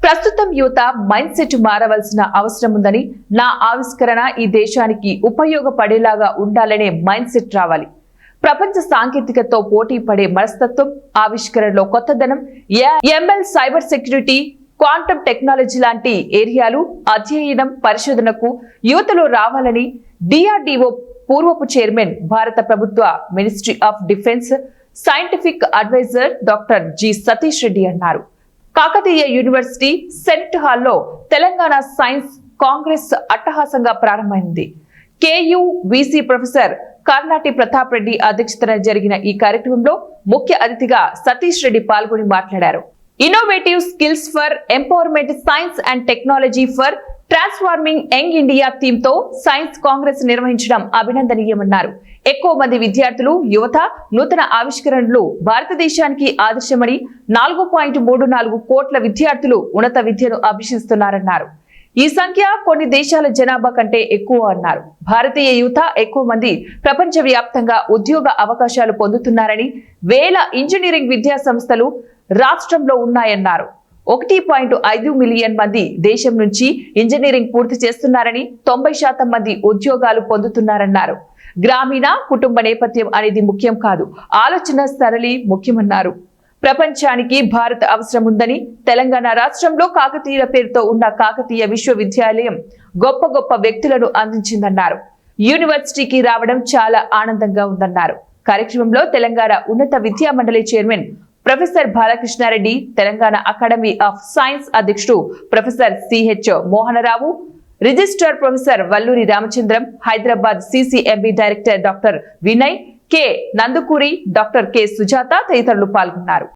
ప్రస్తుతం యువత mind set మారవలసిన అవసరం ఉందని, నా ఆవిష్కరణ ఈ దేశానికి ఉపయోగపడేలాగా ఉండాలనే మైండ్ సెట్ రావాలి. ప్రపంచ సాంకేతికతతో పోటీ పడే మనస్తత్వం, ఆవిష్కరణలో కొత్తదనం, ML, cyber security, quantum technology లాంటి ఏరియాలు అధ్యయనం, పరిశోధనకు యువతలో రావాలని డిఆర్డిఓ పూర్వపు చైర్మన్, భారత ప్రభుత్వ ministry of defence scientific adviser doctor G Satish Reddy అన్నారు. కాకతీయ యూనివర్సిటీ సెనెట్ హాల్లో తెలంగాణ సైన్స్ కాంగ్రెస్ అట్టహాసంగా ప్రారంభమైంది. KU VC professor Karnati Pratap Reddy అధ్యక్షతన జరిగిన ఈ కార్యక్రమంలో ముఖ్య అతిథిగా సతీష్ రెడ్డి పాల్గొని మాట్లాడారు. Innovative skills for empowerment, science and technology for transforming young India theme తో సైన్స్ కాంగ్రెస్ నిర్వహించడం అభినందనీయమన్నారు. ఎక్కువ మంది విద్యార్థులు, యువత నూతన ఆవిష్కరణలు భారతదేశానికి ఆదర్శమని, 4.34 కోట్ల విద్యార్థులు ఉన్నత విద్యను అభ్యసిస్తున్నారన్నారు. ఈ సంఖ్య కొన్ని దేశాల జనాభా కంటే ఎక్కువ అన్నారు. భారతీయ యువత ఎక్కువ మంది ప్రపంచవ్యాప్తంగా ఉద్యోగ అవకాశాలు పొందుతున్నారని, వేల ఇంజనీరింగ్ విద్యా సంస్థలు రాష్ట్రంలో ఉన్నాయన్నారు. 1.5 మిలియన్ మంది దేశం నుంచి ఇంజనీరింగ్ పూర్తి చేస్తున్నారని, 90% మంది ఉద్యోగాలు పొందుతున్నారన్నారు. గ్రామీణ కుటుంబ నేపథ్యం అనేది ముఖ్యం కాదు, ఆలోచన సరళి ముఖ్యమన్నారు. ప్రపంచానికి భారత్ అవసరం ఉందని, తెలంగాణ రాష్ట్రంలో కాకతీయుల పేరుతో ఉన్న కాకతీయ విశ్వవిద్యాలయం గొప్ప గొప్ప వ్యక్తులను అందించిందన్నారు. యూనివర్సిటీకి రావడం చాలా ఆనందంగా ఉందన్నారు. కార్యక్రమంలో తెలంగాణ ఉన్నత విద్యా మండలి chairman professor Balakrishna Reddy, Telangana academy of science అధ్యక్షుడు professor CH Mohan Rao, registrar professor Valluri Ramachandram, Hyderabad CCMB director doctor Vinay, K Nandukuri, doctor K Sujatha తదితరులు పాల్గొన్నారు.